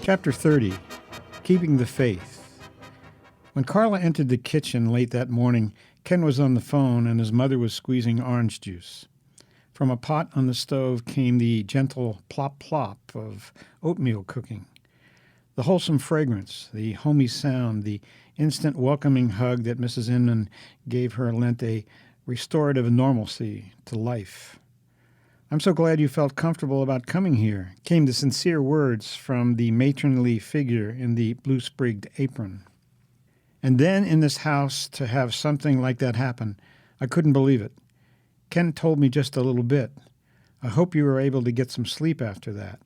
Chapter 30, Keeping the Faith. When Carla entered the kitchen late that morning, Ken was on the phone and his mother was squeezing orange juice. From a pot on the stove came the gentle plop-plop of oatmeal cooking. The wholesome fragrance, the homey sound, the instant welcoming hug that Mrs. Inman gave her lent a restorative normalcy to life. "I'm so glad you felt comfortable about coming here," came the sincere words from the matronly figure in the blue-sprigged apron. And then in this house to have something like that happen, I couldn't believe it. Ken told me just a little bit. I hope you were able to get some sleep after that.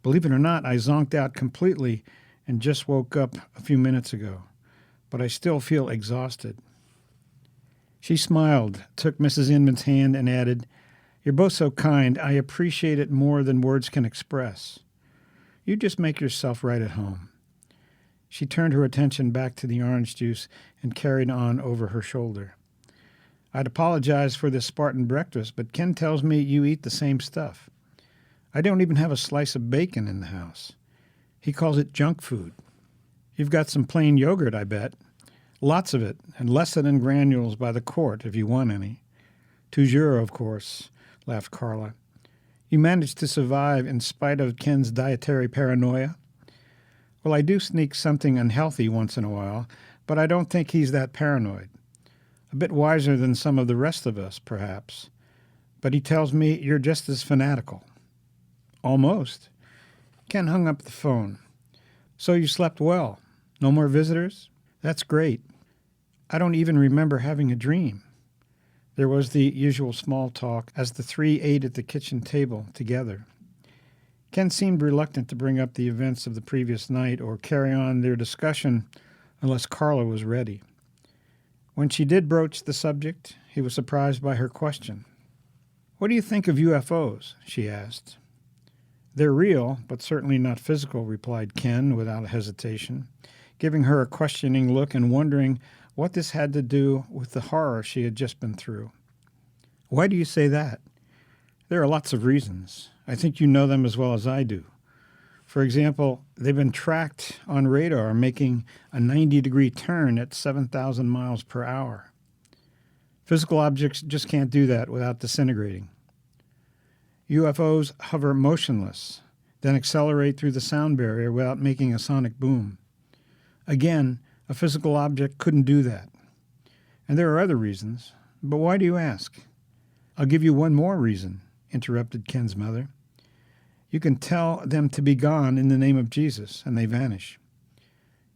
Believe it or not, I zonked out completely and just woke up a few minutes ago, but I still feel exhausted. She smiled, took Mrs. Inman's hand, and added, "You're both so kind. I appreciate it more than words can express. You just make yourself right at home." She turned her attention back to the orange juice and carried on over her shoulder. "I'd apologize for this Spartan breakfast, but Ken tells me you eat the same stuff. I don't even have a slice of bacon in the house. He calls it junk food. You've got some plain yogurt, I bet. Lots of it, and lecithin in granules by the quart if you want any. Toujours, of course," laughed Carla. "You managed to survive in spite of Ken's dietary paranoia?" "Well, I do sneak something unhealthy once in a while, but I don't think he's that paranoid. A bit wiser than some of the rest of us, perhaps. But he tells me you're just as fanatical." "Almost." Ken hung up the phone. "So you slept well? No more visitors? That's great. I don't even remember having a dream." There was the usual small talk as the three ate at the kitchen table together. Ken seemed reluctant to bring up the events of the previous night or carry on their discussion unless Carla was ready. When she did broach the subject, he was surprised by her question. "What do you think of UFOs?" she asked. "They're real, but certainly not physical," replied Ken without hesitation, giving her a questioning look and wondering what this had to do with the horror she had just been through. "Why do you say that?" "There are lots of reasons. I think you know them as well as I do. For example, they've been tracked on radar making a 90-degree turn at 7,000 miles per hour. Physical objects just can't do that without disintegrating. UFOs hover motionless, then accelerate through the sound barrier without making a sonic boom. Again, a physical object couldn't do that. And there are other reasons. But why do you ask?" "I'll give you one more reason," interrupted Ken's mother. "You can tell them to be gone in the name of Jesus, and they vanish.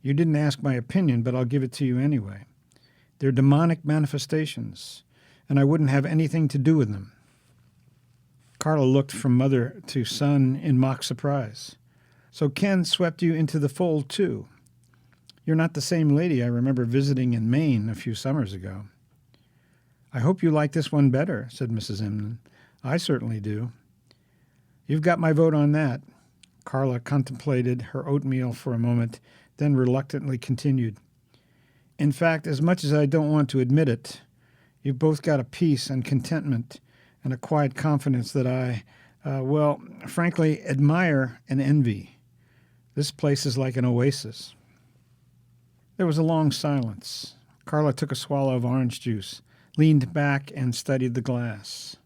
You didn't ask my opinion, but I'll give it to you anyway. They're demonic manifestations, and I wouldn't have anything to do with them." Carla looked from mother to son in mock surprise. "So Ken swept you into the fold, too. You're not the same lady I remember visiting in Maine a few summers ago." "I hope you like this one better," said Mrs. Inman. "I certainly do." "You've got my vote on that." Carla contemplated her oatmeal for a moment, then reluctantly continued. "In fact, as much as I don't want to admit it, you've both got a peace and contentment and a quiet confidence that I, frankly, admire and envy. This place is like an oasis." There was a long silence. Carla took a swallow of orange juice, leaned back, and studied the glass.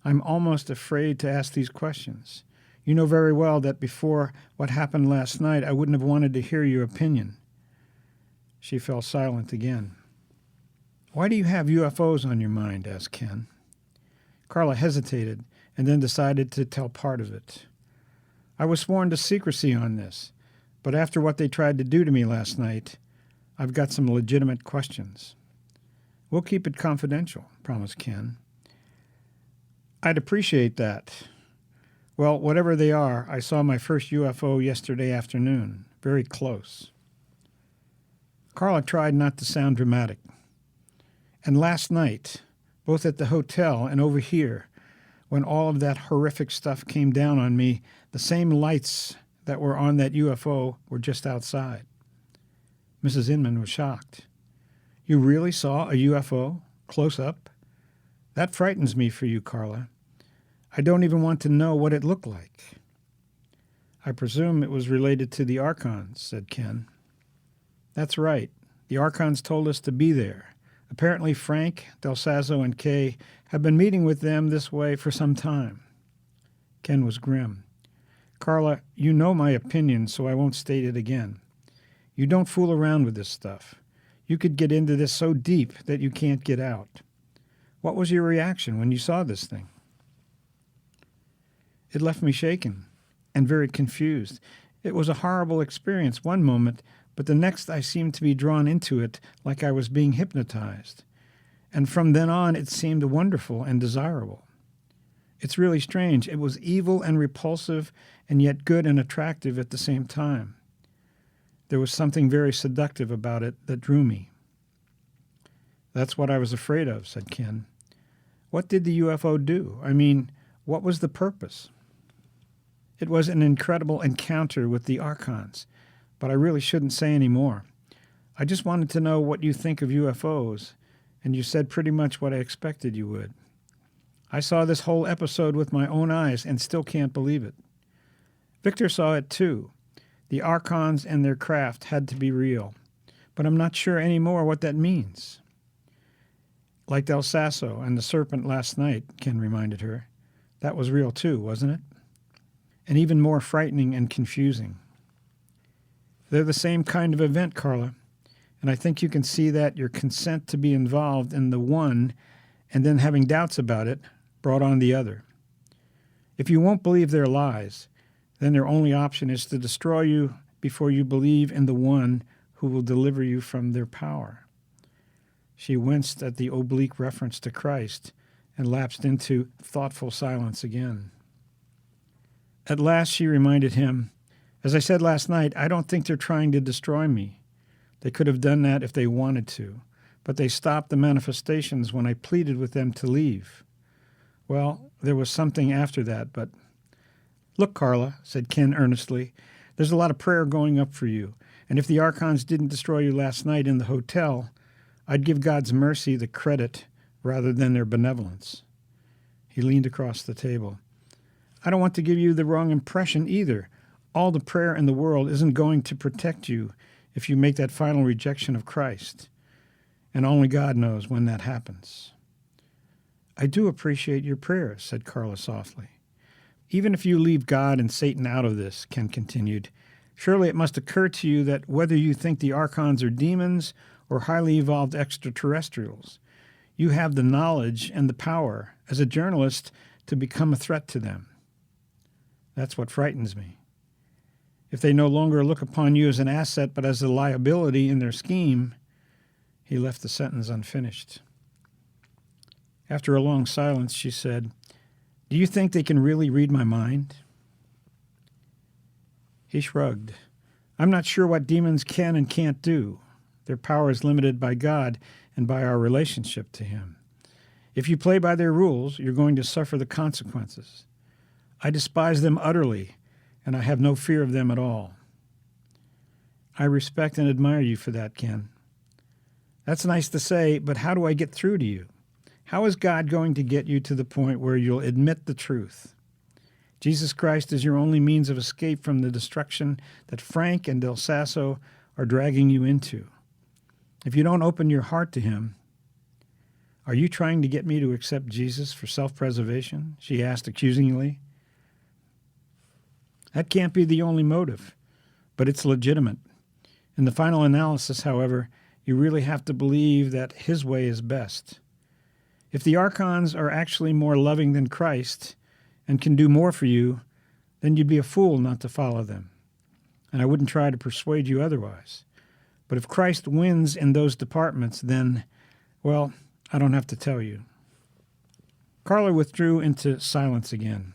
"I'm almost afraid to ask these questions. You know very well that before what happened last night, I wouldn't have wanted to hear your opinion." She fell silent again. "Why do you have UFOs on your mind?" asked Ken. Carla hesitated and then decided to tell part of it. "I was sworn to secrecy on this, but after what they tried to do to me last night, I've got some legitimate questions." "We'll keep it confidential," promised Ken. "I'd appreciate that. Well, whatever they are, I saw my first UFO yesterday afternoon, very close." Carla tried not to sound dramatic. "And last night, both at the hotel and over here, when all of that horrific stuff came down on me, the same lights that were on that UFO were just outside." Mrs. Inman was shocked. "You really saw a UFO, close up? That frightens me for you, Carla. I don't even want to know what it looked like." I presume it was related to the Archons, said Ken. That's right. The Archons told us to be there. Apparently Frank, Del Sazzo, and Kay have been meeting with them this way for some time. Ken was grim. Carla, you know my opinion, so I won't state it again. You don't fool around with this stuff. You could get into this so deep that you can't get out. What was your reaction when you saw this thing? It left me shaken and very confused. It was a horrible experience one moment, but the next I seemed to be drawn into it like I was being hypnotized. And from then on it seemed wonderful and desirable. It's really strange. It was evil and repulsive and yet good and attractive at the same time. There was something very seductive about it that drew me. That's what I was afraid of, said Ken. What did the UFO do? I mean, what was the purpose? It was an incredible encounter with the Archons, but I really shouldn't say any more. I just wanted to know what you think of UFOs, and you said pretty much what I expected you would. I saw this whole episode with my own eyes and still can't believe it. Victor saw it too. The Archons and their craft had to be real, but I'm not sure anymore what that means. Like Del Sazzo and the serpent last night, Ken reminded her. That was real too, wasn't it? And even more frightening and confusing. They're the same kind of event, Carla, and I think you can see that your consent to be involved in the one and then having doubts about it brought on the other. If you won't believe their lies, then their only option is to destroy you before you believe in the one who will deliver you from their power. She winced at the oblique reference to Christ and lapsed into thoughtful silence again. At last she reminded him, as I said last night, I don't think they're trying to destroy me. They could have done that if they wanted to, but they stopped the manifestations when I pleaded with them to leave. Well, there was something after that, but... Look, Carla, said Ken earnestly, there's a lot of prayer going up for you, and if the Archons didn't destroy you last night in the hotel, I'd give God's mercy the credit rather than their benevolence. He leaned across the table. I don't want to give you the wrong impression either. All the prayer in the world isn't going to protect you if you make that final rejection of Christ. And only God knows when that happens. I do appreciate your prayers, said Carla softly. Even if you leave God and Satan out of this, Ken continued, surely it must occur to you that whether you think the Archons are demons or highly evolved extraterrestrials, you have the knowledge and the power as a journalist to become a threat to them. That's what frightens me. If they no longer look upon you as an asset but as a liability in their scheme, he left the sentence unfinished. After a long silence, she said, do you think they can really read my mind? He shrugged. I'm not sure what demons can and can't do. Their power is limited by God and by our relationship to him. If you play by their rules, you're going to suffer the consequences. I despise them utterly, and I have no fear of them at all. I respect and admire you for that, Ken. That's nice to say, but how do I get through to you? How is God going to get you to the point where you'll admit the truth? Jesus Christ is your only means of escape from the destruction that Frank and Del Sazzo are dragging you into. If you don't open your heart to him, are you trying to get me to accept Jesus for self-preservation? She asked accusingly. That can't be the only motive, but it's legitimate. In the final analysis, however, you really have to believe that his way is best. If the Archons are actually more loving than Christ and can do more for you, then you'd be a fool not to follow them. And I wouldn't try to persuade you otherwise. But if Christ wins in those departments, then, well, I don't have to tell you. Carla withdrew into silence again.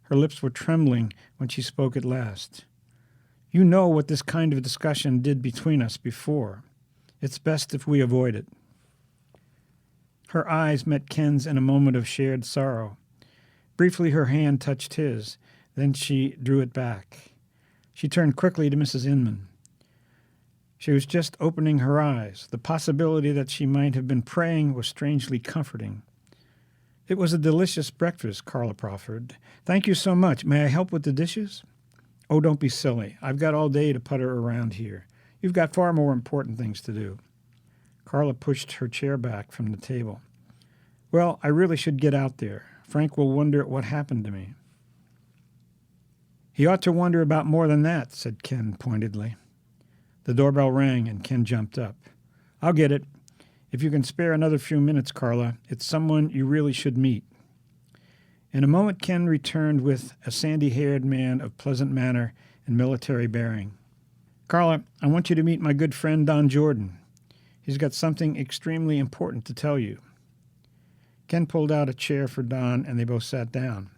Her lips were trembling when she spoke at last. You know what this kind of discussion did between us before. It's best if we avoid it. Her eyes met Ken's in a moment of shared sorrow. Briefly her hand touched his, then she drew it back. She turned quickly to Mrs. Inman. She was just opening her eyes. The possibility that she might have been praying was strangely comforting. It was a delicious breakfast, Carla proffered. Thank you so much. May I help with the dishes? Oh, don't be silly. I've got all day to putter around here. You've got far more important things to do. Carla pushed her chair back from the table. Well, I really should get out there. Frank will wonder what happened to me. He ought to wonder about more than that, said Ken pointedly. The doorbell rang and Ken jumped up. I'll get it. If you can spare another few minutes, Carla, it's someone you really should meet. In a moment, Ken returned with a sandy-haired man of pleasant manner and military bearing. Carla, I want you to meet my good friend Don Jordan. He's got something extremely important to tell you. Ken pulled out a chair for Don, and they both sat down.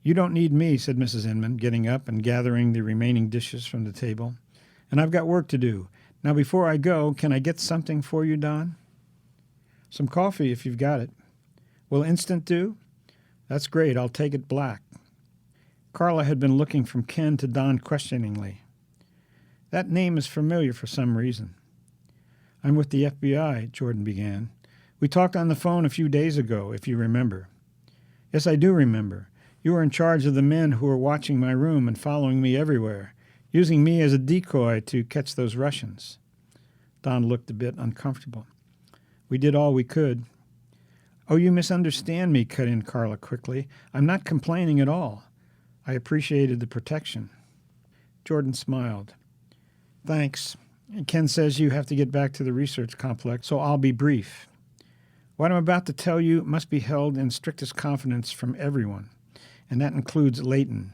You don't need me, said Mrs. Inman, getting up and gathering the remaining dishes from the table. And I've got work to do. Now, before I go, can I get something for you, Don? Some coffee, if you've got it. Will instant do? That's great. I'll take it black. Carla had been looking from Ken to Don questioningly. That name is familiar for some reason. I'm with the FBI, Jordan began. We talked on the phone a few days ago, if you remember. Yes, I do remember. You were in charge of the men who were watching my room and following me everywhere, using me as a decoy to catch those Russians. Don looked a bit uncomfortable. We did all we could. Oh, you misunderstand me, cut in Carla quickly. I'm not complaining at all. I appreciated the protection. Jordan smiled. Thanks. Ken says you have to get back to the research complex, so I'll be brief. What I'm about to tell you must be held in strictest confidence from everyone, and that includes Leighton,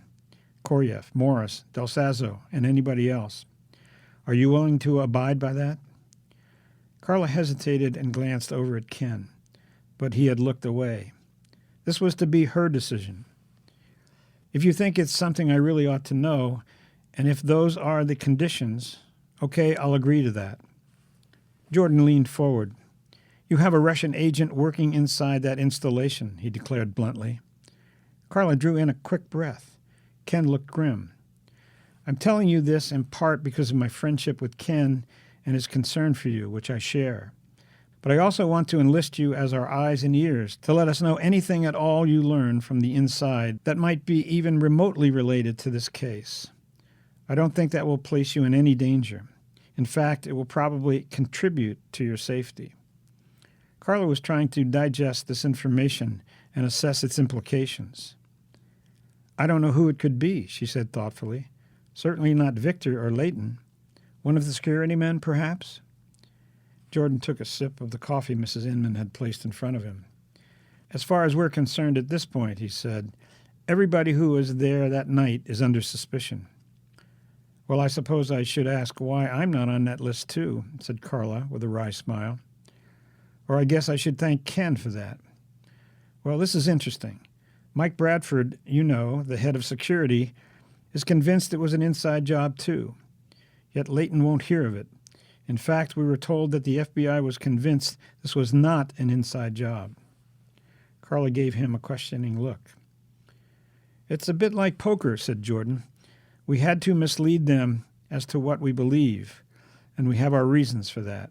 Koryev, Morris, Del Sazzo, and anybody else. Are you willing to abide by that? Carla hesitated and glanced over at Ken, but he had looked away. This was to be her decision. If you think it's something I really ought to know, and if those are the conditions, okay, I'll agree to that. Jordan leaned forward. You have a Russian agent working inside that installation, he declared bluntly. Carla drew in a quick breath. Ken looked grim. I'm telling you this in part because of my friendship with Ken and his concern for you, which I share. But I also want to enlist you as our eyes and ears to let us know anything at all you learn from the inside that might be even remotely related to this case. I don't think that will place you in any danger. In fact, it will probably contribute to your safety. Carla was trying to digest this information and assess its implications. I don't know who it could be, she said thoughtfully. Certainly not Victor or Leighton. One of the security men, perhaps? Jordan took a sip of the coffee Mrs. Inman had placed in front of him. As far as we're concerned at this point, he said, everybody who was there that night is under suspicion. Well, I suppose I should ask why I'm not on that list too, said Carla with a wry smile. Or I guess I should thank Ken for that. Well, this is interesting. Mike Bradford, you know, the head of security, is convinced it was an inside job too. Yet Leighton won't hear of it. In fact, we were told that the FBI was convinced this was not an inside job. Carla gave him a questioning look. It's a bit like poker, said Jordan. We had to mislead them as to what we believe, and we have our reasons for that.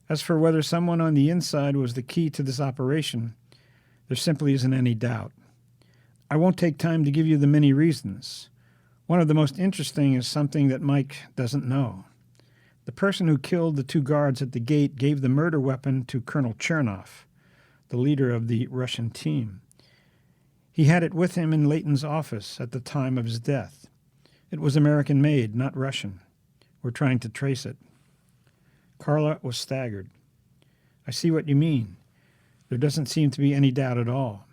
As for whether someone on the inside was the key to this operation, there simply isn't any doubt. I won't take time to give you the many reasons. One of the most interesting is something that Mike doesn't know. The person who killed the two guards at the gate gave the murder weapon to Colonel Chernoff, the leader of the Russian team. He had it with him in Leighton's office at the time of his death. It was American-made, not Russian. We're trying to trace it. Carla was staggered. I see what you mean. There doesn't seem to be any doubt at all.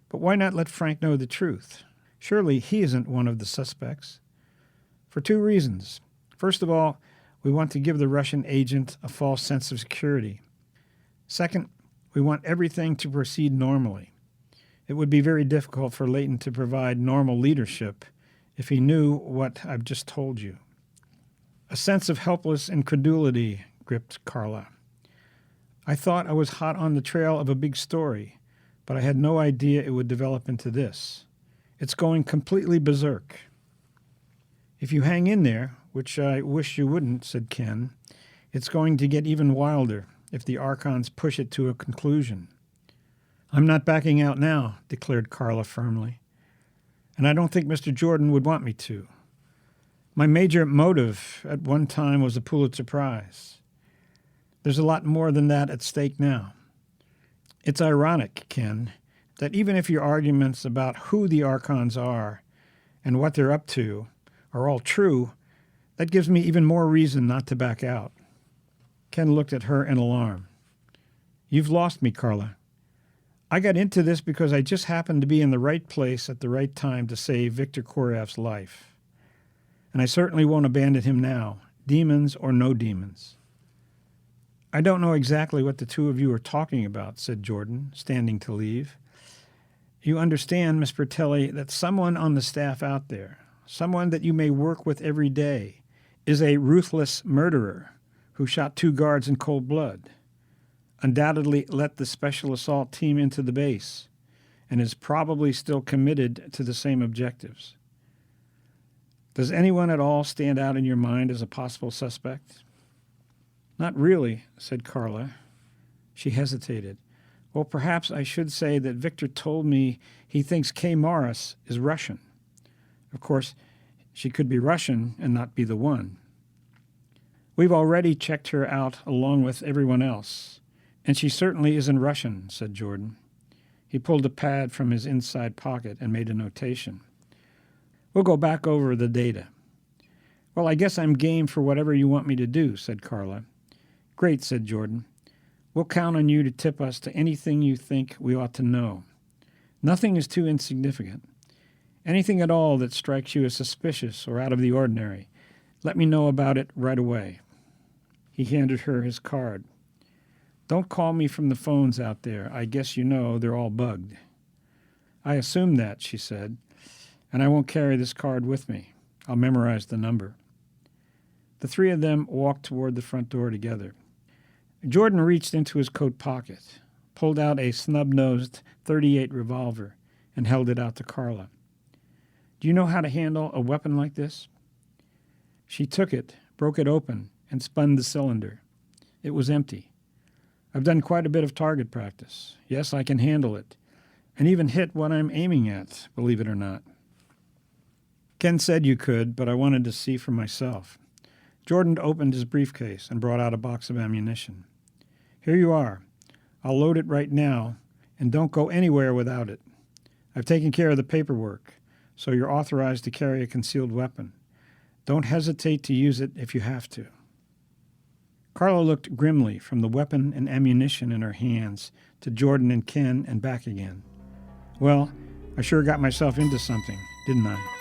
But why not let Frank know the truth? Surely he isn't one of the suspects. For two reasons. First of all, we want to give the Russian agent a false sense of security. Second, we want everything to proceed normally. It would be very difficult for Leighton to provide normal leadership if he knew what I've just told you. A sense of helpless incredulity gripped Carla. I thought I was hot on the trail of a big story, but I had no idea it would develop into this. It's going completely berserk. If you hang in there, which I wish you wouldn't, said Ken, it's going to get even wilder if the Archons push it to a conclusion. I'm not backing out now, declared Carla firmly. and I don't think Mr. Jordan would want me to. My major motive at one time was a Pulitzer Prize. There's a lot more than that at stake now. It's ironic, Ken, that even if your arguments about who the Archons are and what they're up to are all true, that gives me even more reason not to back out. Ken looked at her in alarm. You've lost me, Carla. I got into this because I just happened to be in the right place at the right time to save Victor Koraf's life. And I certainly won't abandon him now, demons or no demons. I don't know exactly what the two of you are talking about, said Jordan, standing to leave. You understand, Miss Bertelli, that someone on the staff out there, someone that you may work with every day, is a ruthless murderer who shot 2 guards in cold blood, undoubtedly let the special assault team into the base, and is probably still committed to the same objectives. Does anyone at all stand out in your mind as a possible suspect? Not really, said Carla. She hesitated. Well, perhaps I should say that Victor told me he thinks Kay Morris is Russian. Of course, she could be Russian and not be the one. We've already checked her out along with everyone else, and she certainly isn't Russian, said Jordan. He pulled a pad from his inside pocket and made a notation. We'll go back over the data. Well, I guess I'm game for whatever you want me to do, said Carla. Great, said Jordan. We'll count on you to tip us to anything you think we ought to know. Nothing is too insignificant. Anything at all that strikes you as suspicious or out of the ordinary, let me know about it right away. He handed her his card. Don't call me from the phones out there. I guess you know they're all bugged. I assume that, she said, and I won't carry this card with me. I'll memorize the number. The three of them walked toward the front door together. Jordan reached into his coat pocket, pulled out a snub-nosed .38 revolver, and held it out to Carla. Do you know how to handle a weapon like this? She took it, broke it open, and spun the cylinder. It was empty. I've done quite a bit of target practice. Yes, I can handle it, and even hit what I'm aiming at, believe it or not. Ken said you could, but I wanted to see for myself. Jordan opened his briefcase and brought out a box of ammunition. Here you are. I'll load it right now, and don't go anywhere without it. I've taken care of the paperwork, so you're authorized to carry a concealed weapon. Don't hesitate to use it if you have to. Carla looked grimly from the weapon and ammunition in her hands to Jordan and Ken and back again. Well, I sure got myself into something, didn't I?